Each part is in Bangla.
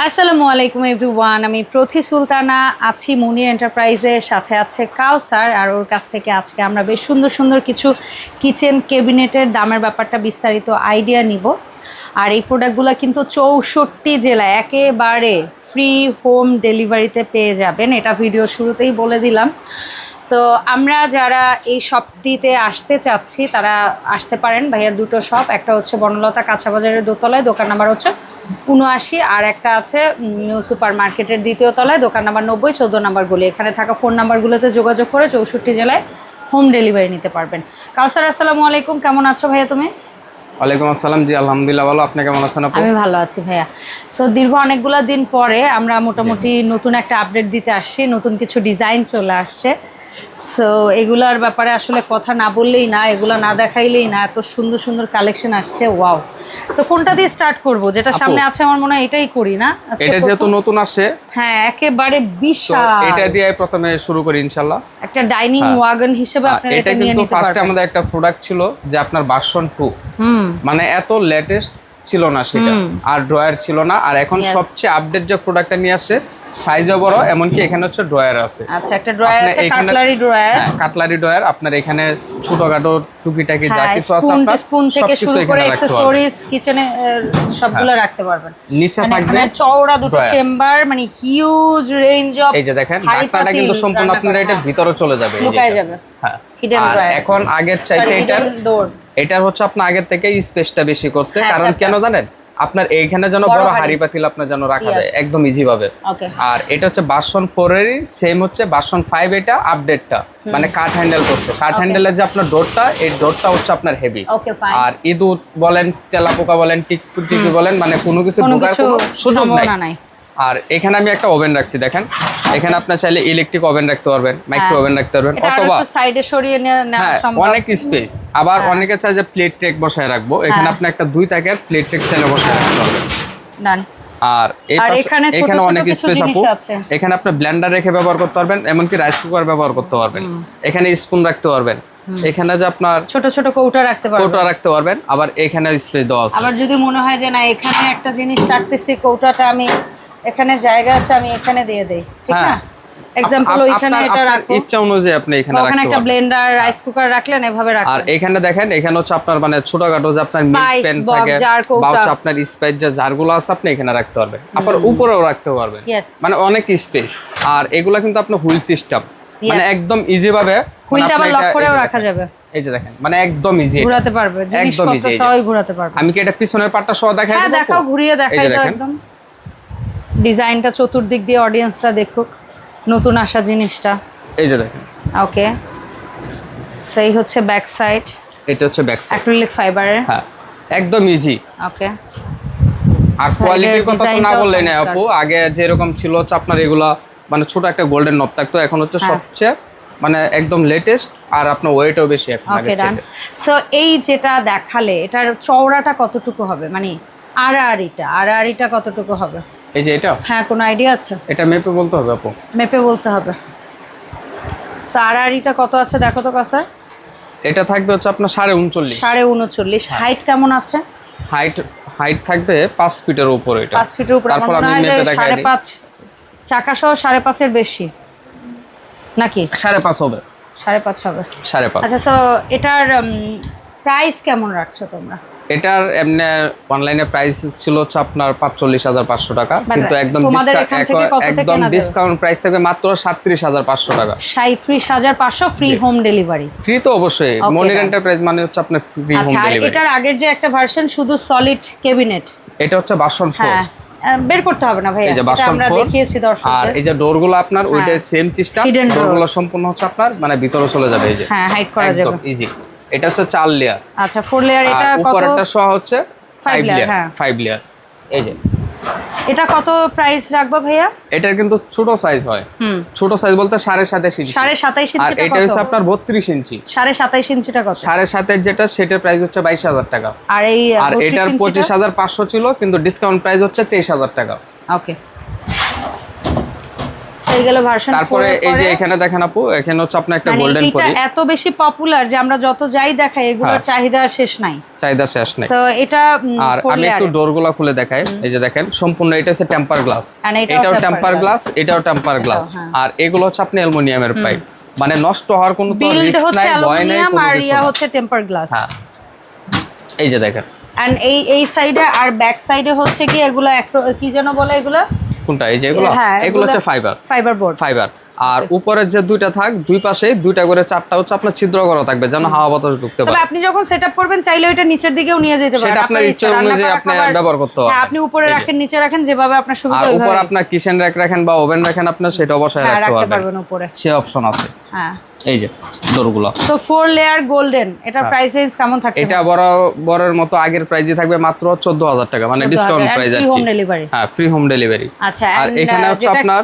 আসসালামু আলাইকুম এভরিওয়ান, আমি প্রথি সুলতানা আছি মুনির এন্টারপ্রাইজের সাথে আছে কাউসার। আর ওর কাছ থেকে আজকে আমরা বেশ সুন্দর সুন্দর কিছু কিচেন ক্যাবিনেটের দামের ব্যাপারটা বিস্তারিত আইডিয়া নিব। আর এই প্রোডাক্টগুলো কিন্তু 64 জেলায় একেবারে ফ্রি হোম ডেলিভারিতে পেয়ে যাবেন, এটা ভিডিও শুরুতেই বলে দিলাম। তো আমরা যারা এই শপটিতে আসতে চাচ্ছি তারা আসতে পারেন। ভাইয়ার দুটো শপ, একটা হচ্ছে বনলতা কাঁচাবাজারের দোতলায়, দোকান নাম্বার হচ্ছে 79, আর একটা আছে নিউ সুপার মার্কেটের দ্বিতীয় তলায়, দোকান নাম্বার 90, 14 নাম্বার গলি। এখানে থাকা ফোন নাম্বারগুলোতে যোগাযোগ করে 64 জেলায় হোম ডেলিভারি নিতে পারবেন। কাউসার, আসসালামু আলাইকুম, কেমন আছো ভাইয়া তুমি? ওয়ালাইকুম আসসালাম। জি আলহামদুলিল্লাহ ভালো, আপনি কেমন আছেন আপু? আমি ভালো আছি ভাইয়া। সো দীর্ঘ অনেকগুলো দিন পরে আমরা মোটামুটি নতুন একটা আপডেট দিতে আসছি, নতুন কিছু ডিজাইন চলে আসছে। সো এগুলার ব্যাপারে আসলে কথা না বললেই না, এগুলো না দেখাইলেই না, এত সুন্দর সুন্দর কালেকশন আসছে, ওয়াও। সো কোনটা দিয়ে স্টার্ট করব? যেটা সামনে আছে আমার মনে হয় এটাই করি না, এটা যেহেতু নতুন আসে। হ্যাঁ, একেবারে বিশাল। এটা দিয়ে প্রথমে শুরু করি ইনশাআল্লাহ। একটা ডাইনিং ওয়াগন হিসেবে আপনারা এটা নিয়ে নিতে পারবেন। ফার্স্টে আমাদের একটা প্রোডাক্ট ছিল যে আপনার ভার্সন 2, মানে এত লেটেস্ট ছিল না সেটা, আর ড্রয়ার ছিল না। আর এখন সবচেয়ে আপডেট যে প্রোডাক্টটা নিয়ে আসছে, সাইজও বড়, এমনকি এখানে হচ্ছে ড্রয়ার আছে। আচ্ছা, একটা ড্রয়ার আছে, কাটলারি ড্রয়ার। হ্যাঁ, কাটলারি ড্রয়ার। আপনার এখানে ছোটখাটো টুকিটাকি যা কিছু আছে আপনার স্পুন থেকে শুরু করে অ্যাকসেসরিজ কিচেনে সবগুলো রাখতে পারবেন। নিচে থাকবে চওড়া দুটো চেম্বার, মানে হিউজ রেঞ্জ অফ। এই যে দেখেন, ঢাকনাটা কিন্তু সম্পূর্ণ আপনার এটা ভিতরে চলে যাবে, লুকায় যাবে। হ্যাঁ, হিডেন ড্রয়ার। এখন আগের চাইতে এটার হচ্ছে আপনার আগের থেকে স্পেসটা বেশি করছে। কারণ কেন জানেন, আপনার এইখানে যেন বড় হাড়ি পাতিল আপনার যেন রাখা যায় একদম ইজি ভাবে। আর এটা হচ্ছে ভার্সন 4 এরই সেম হচ্ছে ভার্সন 5, এটা আপডেটটা মানে কাট হ্যান্ডেল করছে। কাট হ্যান্ডেলের যে আপনার ডোরটা, এই ডোরটা হচ্ছে আপনার হেভি। আর ইঁদুর বলেন, তেলাপোকা বলেন, টিকটিকি বলেন, মানে কোনো কিছু ঢোকার কোনো সুযোগ নাই। আর এখানে আমি একটা ওভেন রাখছি, দেখেন এখানে আপনি চাইলে ইলেকট্রিক ওভেন রাখতে পারবেন, মাইক্রো ওভেন রাখতে পারবেন, অথবা সাইডে সরিয়ে নেওয়া সম্ভব, অনেক স্পেস। আবার অনেকে চায় যে প্লেট ট্রেক বসায় রাখবো, এখানে আপনি একটা 2 টাকার প্লেট ট্রেক চাইলে বসায় রাখতে পারবেন। ডান। আর এখানে অনেক স্পেস আছে, এখানে আপনি ব্লেন্ডার রেখে ব্যবহার করতে পারবেন, এমনকি রাইস কুকার ব্যবহার করতে পারবেন। এখানে স্পুন রাখতে পারবেন, এখানে যে আপনার ছোট ছোট কৌটা রাখতে পারবেন। আবার এখানে স্পেস দেওয়া আছে। আবার যদি মনে হয় যে না এখানে একটা জিনিস রাখতেছি, কৌটাটা আমি এখানে জায়গা আছে, আমি এখানে দিয়ে দেই, ঠিক না? এক্সাম্পল ওইখানে এটা রাখো, ইচ্ছা অনুযায়ী আপনি এখানে রাখতে পারবেন। একটা ব্লেন্ডার, রাইস কুকার রাখলেন, এভাবে রাখলেন। আর এখানে দেখেন, এখানে হচ্ছে আপনার মানে ছোটখাটো যে আপনার মিল্ক প্যান থাকে বা হচ্ছে আপনার স্পাইস যে জারগুলো আছে, আপনি এখানে রাখতে পারবেন। আবার উপরেও রাখতে পারবেন, মানে অনেক স্পেস। আর এগুলা কিন্তু আপনার হুইল সিস্টেম, মানে একদম ইজি ভাবে হুইলটা আবার লক করেও রাখা যাবে। এই যে দেখেন, মানে একদম ইজি, ঘোরাতে পারবে, জিনিসপত্র সবাই ঘোরাতে পারবে। আমি কি এটা পিছনের পাটটা সহ দেখাই দেব? হ্যাঁ, দেখাও, ঘুরিয়ে দেখাই দাও একদম। ডিজাইনটা চতুর্দিক দিয়ে অডিয়েন্সরা দেখুক, নতুন আসা জিনিসটা। এই যে দেখেন, ওকে, সেই হচ্ছে ব্যাক সাইড। এটা হচ্ছে ব্যাক সাইড, অ্যাক্রিলিক ফাইবারের। হ্যাঁ, একদম ইজি। ওকে, আর কোয়ালিটির কথা তো না বললেই না আপু। আগে যেরকম ছিল হচ্ছে আপনার এগুলা মানে ছোট একটা গোল্ডেন নব থাকতো, এখন হচ্ছে সবচেয়ে মানে একদম লেটেস্ট। আর আপনার ওয়েটও বেশি এখন আগের থেকে। সো এই যেটা দেখালে, এটার চওড়াটা কতটুকু হবে, মানে আড়াআড়িটা কতটুকু হবে? এই যে এটা, হ্যাঁ, কোনো আইডিয়া আছে? এটা মেপে বলতে হবে আপু, মেপে বলতে হবে। সো আড়াআড়িটা কত আছে দেখো তো কাছে। এটা থাকবে হচ্ছে আপনার 39.5। 39.5। হাইট কেমন আছে? হাইট থাকবে 5 ফিটের উপরে। এটা 5 ফিটের উপরে। তারপর আমি মেপে দেখাই দিই। 5.5 চাকা সহ 5.5 এর বেশি নাকি? 5.5 হবে। 5.5 হবে। 5.5। আচ্ছা, সো এটার প্রাইস কেমন রাখছো তোমরা? এটার এমনি অনলাইনে প্রাইস ছিল হচ্ছে আপনার 45,500 টাকা, কিন্তু একদম ডিসকাউন্ট প্রাইস থাকবে মাত্র 37,500 টাকা। 37,500 ফ্রি হোম ডেলিভারি। ফ্রি তো অবশ্যই, মনির এন্টারপ্রাইজ মানে হচ্ছে আপনার ফ্রি হোম ডেলিভারি। এটার আগের যে একটা ভার্সন শুধু সলিড ক্যাবিনেট, এটা হচ্ছে ভার্সন 4। বের করতে হবে না ভাই, এটা আমরা দেখিয়েছি দর্শকদের। আর এই যে ডোরগুলো আপনার ওইটা সেম সিস্টেম, ডোরগুলো সম্পূর্ণ হচ্ছে আপনার মানে ভিতরে চলে যাবে। এই যে হ্যাঁ, হাইড করা যাবে, একদম ইজি। এটা হচ্ছে 4 লেয়ার। আচ্ছা, 4 লেয়ার। এটা কত? উপরেরটা সহ হচ্ছে 5 লেয়ার। হ্যাঁ, 5 লেয়ার। এই যে এটা কত প্রাইস রাখবো ভাইয়া? এটার কিন্তু ছোট সাইজ হয়। ছোট সাইজ বলতে 27.5 ইঞ্চি। 27.5 ইঞ্চি। আর এটা হচ্ছে আপনার 32 ইঞ্চি। 27.5 ইঞ্চিটা কত? 7.5 যেটা, সেটার প্রাইস হচ্ছে 22,000 টাকা। আর এটার 25,500 ছিল, কিন্তু ডিসকাউন্ট প্রাইস হচ্ছে 23,000 টাকা। ওকে, সেই গেল ভার্সন 4। তারপরে এই যে এখানে দেখেন আপু, এখানে হচ্ছে আপনার একটা মানে গোল্ডেন এটা পলি, এত বেশি পপুলার যে আমরা যত যাই দেখাই এগুলোর চাহিদা শেষ নাই। চাহিদা শেষ নাই। সো এটা আর আমি একটু ডোরগুলো খুলে দেখাই। এই যে দেখেন সম্পূর্ণ এটা হচ্ছে টেম্পার গ্লাস, এটাও টেম্পার গ্লাস, এটাও টেম্পার গ্লাস, আর এগুলো হচ্ছে আপনি অ্যালুমিনিয়ামের পাইপ, মানে নষ্ট হওয়ার কোনো তো রিস্ক নাই, ভয় নাই, কোনো আর কিছু ইয়া না। হচ্ছে টেম্পার গ্লাস। হ্যাঁ এই যে দেখেন, এন্ড এই সাইডে আর ব্যাক সাইডে হচ্ছে কি এগুলো কি যেন বলে এগুলো, কোনটা? এই যে এগুলো, এগুলো হচ্ছে ফাইবার বোর্ড, ফাইবার। আর উপরের যে দুইটা থাক, দুই পাশে দুইটা করে চারটা হচ্ছে আপনার ছিদ্র করা থাকবে যেন হাওয়া বাতাস ঢুকতে পারে। তবে আপনি যখন সেটআপ করবেন চাইলে ওটা নিচের দিকেও নিয়ে যেতে পারেন, সেটা আপনার ইচ্ছা অনুযায়ী আপনি ব্যবহার করতে পারবেন। হ্যাঁ, আপনি উপরে রাখেন, নিচে রাখেন, যেভাবে আপনার সুবিধা আর হয়। উপরে আপনার কিচেন র্যাক রাখেন বা ওভেন রাখেন, আপনার সেটা অবশ্যই রাখতে পারবেন উপরে, সে অপশন আছে। হ্যাঁ এই যে ডোরগুলো, তো 4 লেয়ার গোল্ডেন, এটার প্রাইস রেঞ্জ কেমন থাকছে? এটা বড়ের মতো আগের প্রাইসই থাকবে মাত্র 14000 টাকা, মানে ডিসকাউন্ট প্রাইস আর কি। হোম ডেলিভারি, হ্যাঁ ফ্রি হোম ডেলিভারি। আচ্ছা, আর এখানে হচ্ছে আপনার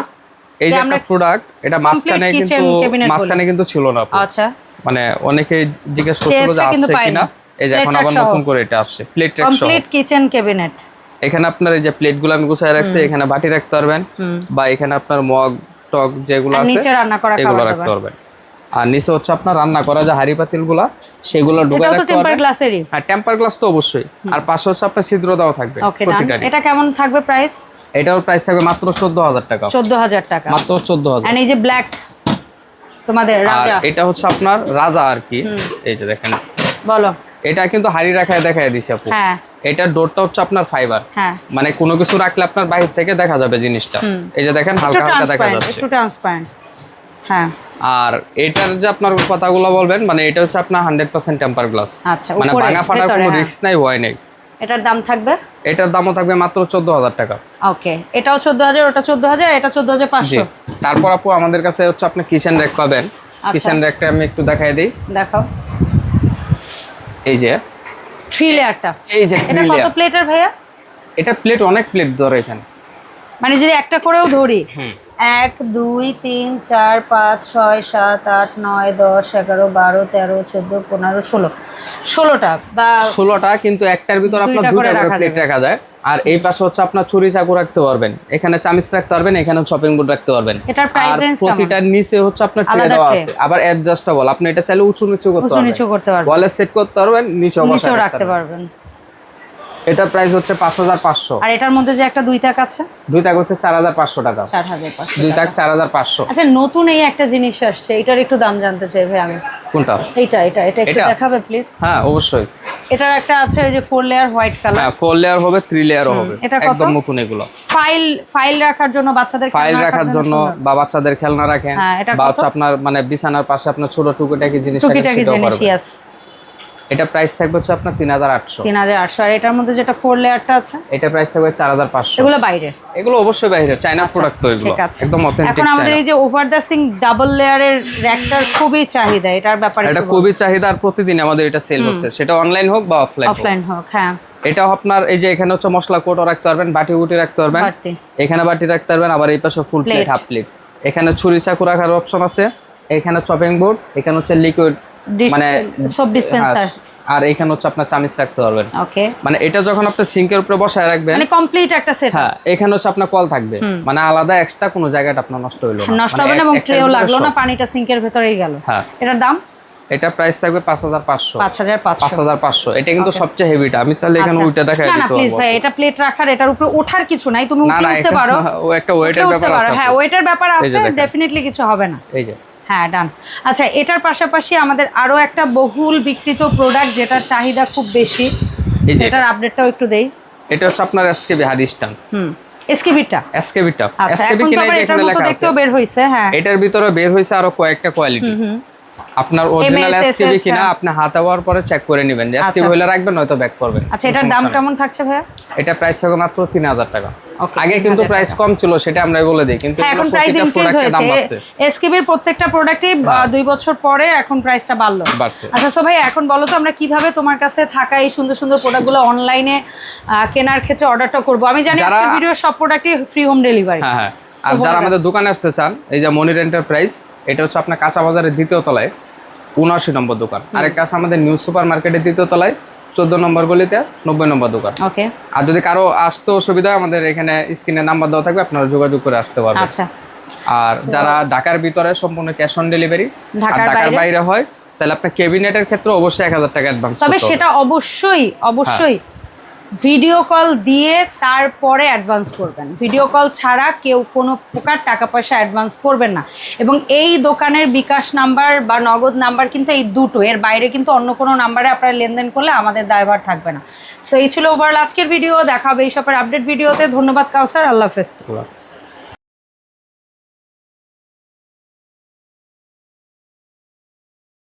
এই যে একটা প্রোডাক্ট, এটা মাঝখানে কিন্তু ছিল না। আচ্ছা, মানে অনেকে জিজ্ঞেস করছিল যে আসছে কিনা, এই যে এখন আবার নতুন করে এটা আসছে, প্লেট ট্র্যাক সহ কমপ্লিট কিচেন ক্যাবিনেট। এখানে আপনার এই যে প্লেটগুলো আমি গুছায় রাখছি, এখানে বাটি রাখতে পারবেন, বা এখানে আপনার মগ টক যেগুলো আছে নিচে রান্না করা এগুলো রাখতে পারবেন। আর নিচে হচ্ছে আপনার রান্না করা যে হাঁড়ি পাতিলগুলো, সেগুলো ঢুকায় রাখতে পারবেন। টেম্পার গ্লাসেরই? হ্যাঁ টেম্পার গ্লাস তো অবশ্যই। আর পাশে হচ্ছে আপনার ছিদ্র দাও থাকবে প্রতিটারই। এটা কেমন থাকবে প্রাইস? এটার প্রাইস থাকবে মাত্র 14000 টাকা। 14000 টাকা মাত্র 14000। আর এই যে ব্ল্যাক তোমাদের রাজা, এটা হচ্ছে আপনার রাজা আর কি। এই যে দেখেন, বলো, এটা কিন্তু হাড়ি রাখায় দেখায় দিছি আপু। হ্যাঁ, এটা ডোরটা হচ্ছে আপনার ফাইবার, হ্যাঁ, মানে কোনো কিছু রাখলে আপনার বাইরে থেকে দেখা যাবে জিনিসটা। এই যে দেখেন হালকা হালকা দেখা যাচ্ছে, একটু ট্রান্সপারেন্ট। হ্যাঁ, আর এটার যে আপনার কথাগুলো বলবেন, মানে এটা হচ্ছে আপনার 100% টেম্পার গ্লাস, আচ্ছা, মানে ভাঙা ফাটার কোনো রিস্ক নাই, ভয় নেই। এটার দাম থাকবে? এটার দামও থাকবে মাত্র 14000 টাকা। ওকে, এটাও 14000, ওটা 14000, এটা 14500। তারপর আপু আমাদের কাছে হচ্ছে আপনি কিচেন র্যাক পাবেন। কিচেন র্যাকটা আমি একটু দেখাই দেই, দেখাও। এই যে 3 লেয়ারটা, এই যে এটা কত প্লেটের ভাইয়া? এটা প্লেট অনেক প্লেট ধরে এখানে, মানে যদি একটা করেও ধরি, 1 2 3 4 5 6 7 8 9 10 11 12 13 14 15 16, 16টা বা 16টা, কিন্তু একটার ভিতর আপনার দুইটা করে প্লেট রাখা যায়। আর এই পাশে হচ্ছে আপনার ছুরি চাকু রাখতে পারবেন, এখানে চামচ রাখতে পারবেন, এখানে শপিং বোর্ড রাখতে পারবেন। এটার প্রাইস রেঞ্জ কেমন? প্রতিটার নিচে হচ্ছে আপনার ট্রে দেওয়া আছে, আবার অ্যাডজাস্টেবল, আপনি এটা চাইলে উঁচু নিচু করতে পারবেন, ওয়ালে সেট করতে পারবেন, নিচেও রাখতে পারবেন। এটা প্রাইস হচ্ছে 5500। আর এটার মধ্যে যে একটা দুই তাক আছে, দুই তাক হচ্ছে 4500 টাকা। 4500, দুই তাক 4500। আচ্ছা, নতুন এই একটা জিনিস আসছে, এটার একটু দাম জানতে চাই ভাই আমি। কোনটা? এটা একটু দেখাবে প্লিজ? হ্যাঁ অবশ্যই। এটার একটা আছে এই যে 4 লেয়ার হোয়াইট কালার। হ্যাঁ 4 লেয়ার হবে, 3 লেয়ারও হবে, একদম নতুন এগুলো। ফাইল রাখার জন্য, বাচ্চাদের ফাইল রাখার জন্য, বা বাচ্চাদের খেলনা রাখেন, বা হচ্ছে আপনার মানে বিছানার পাশে আপনার ছোট টুকিটাকি জিনিস রাখেন। এটা প্রাইস থাকবে হচ্ছে আপনার 3800। 3800। আর এটার মধ্যে যেটা 4 লেয়ারটা আছে, এটা প্রাইস থাকবে 4500। এগুলো বাইরে? এগুলো অবশ্যই বাইরে, চায়না প্রোডাক্ট তো এগুলো, একদম অথেন্টিক। এখন আমাদের এই যে ওভার দ্য সিঙ্ক ডাবল লেয়ারের র্যাকটার খুবই চাহিদা, এটার ব্যাপারে এটা খুবই চাহিদা, আর প্রতিদিন আমাদের এটা সেল হচ্ছে, সেটা অনলাইন হোক বা অফলাইন হোক। হ্যাঁ, এটাও আপনার এই যে এখানে হচ্ছে মশলা কোটও রাখতে পারবেন, বাটি বুটি রাখতে পারবেন, এখানে বাটি রাখতে পারবেন, আবার এই পাশে ফুল প্লেট, হাফ প্লেট, এখানে ছুরি চাকু রাখার অপশন আছে, এখানে চপিং বোর্ড, এখানে হচ্ছে লিকুইড মানে সব ডিসপেন্সার, আর এখানে হচ্ছে আপনার চামচ রাখতে পারবেন। ওকে, মানে এটা যখন আপনি সিঙ্কের উপরে বসায় রাখবেন, মানে কমপ্লিট একটা সেট। হ্যাঁ, এখানে হচ্ছে আপনার কল থাকবে, মানে আলাদা এক্সট্রা কোনো জায়গাটা আপনার নষ্ট হইলো না, নষ্ট হবে না, এবং ট্রেও লাগলো না, পানিটা সিঙ্কের ভেতরেই গেল। হ্যাঁ, এটার দাম? এটা প্রাইস থাকবে 5500। 5500। এটা কিন্তু সবচেয়ে হেভিটা, আমি চাইলে এখানে উল্টা দেখাই দিতে পারবো। না প্লিজ ভাই, এটা প্লেট রাখার, এটার উপরে ওঠার কিছু নাই, তুমি উঠতে পারো। ও একটা ওয়েটের ব্যাপার আছে। হ্যাঁ, ওয়েটের ব্যাপার আছে, ডেফিনেটলি কিছু হবে না। এই যে, হ্যাঁ, ডান। আচ্ছা, এটার পাশাপাশি আমাদের আরো একটা বহুল বিক্রিত প্রোডাক্ট যেটার চাহিদা খুব বেশি, এটার আপডেটটাও একটু দেই। এটা হচ্ছে আপনার এসকেবি হার্ড স্ট্যান্ড। এসকেবিটা। এসকেবি কিনা এখানে লেখা আছে, দেখতেও বের হইছে। হ্যাঁ, এটার ভিতরে বের হইছে আরো কয়েকটা কোয়ালিটি। আপনার অরিজিনাল এসকেবি কিনা আপনি হাতে হওয়ার পরে চেক করে নেবেন, যে এসকেবি হইলে রাখবেন, নয়তো ব্যাক করবেন। আচ্ছা, এটার দাম কেমন থাকছে ভাইয়া? এটা প্রাইস থাকবে মাত্র 3000 টাকা। আগে কিন্তু প্রাইস কম ছিল, সেটা আমরা বলে দিই, কিন্তু এখন প্রাইস ইনক্রিজ হয়েছে। এসকেবির প্রত্যেকটা প্রোডাক্টই 2 বছর পরে এখন প্রাইসটা বাড়ছে। আচ্ছা, সো ভাই এখন বলো তো আমরা কিভাবে তোমার কাছে থাকা এই সুন্দর সুন্দর প্রোডাক্টগুলো অনলাইনে কেনার ক্ষেত্রে অর্ডারটা করব? আমি জানি আজকে ভিডিওর সব প্রোডাক্টই ফ্রি হোম ডেলিভারি। হ্যাঁ, আর যারা আমাদের দোকানে আসতে চান, এই যে মনির এন্টারপ্রাইজ, এটা হচ্ছে আপনার কাঁচা বাজারের 2য় তলায় 79 নম্বর দোকান। আরেকটা আছে আমাদের নিউ সুপার মার্কেটের 2য় তলায় 14 নম্বর গলিতে 90 নম্বর দোকান। ওকে, আর যদি কারো আসতে অসুবিধা, আমাদের এখানে স্ক্রিনে নাম্বার দেওয়া থাকবে, আপনারা যোগাযোগ করে আসতে পারবেন। আচ্ছা, আর যারা ঢাকার ভিতরে সম্পূর্ণ ক্যাশ অন ডেলিভারি, ঢাকার বাইরে হয় তাহলে আপনার ক্যাবিনেটের ক্ষেত্রে অবশ্যই 1000 টাকা অ্যাডভান্স করতে হবে। তবে সেটা অবশ্যই ভিডিও কল দিয়ে তারপরে অ্যাডভান্স করবেন। ভিডিও কল ছাড়া কেউ কোনো প্রকার টাকা পয়সা অ্যাডভান্স করবেন না। এবং এই দোকানের বিকাশ নাম্বার বা নগদ নাম্বার কিন্তু এই দুটো, এর বাইরে কিন্তু অন্য কোনো নাম্বারে আপনারা লেনদেন করলে আমাদের দায়ভার থাকবে না। সো এই ছিল ওভারঅল আজকের ভিডিও। দেখা হবে এই শপের আপডেট ভিডিওতে। ধন্যবাদ কাউসার, আল্লাহ হাফেজ।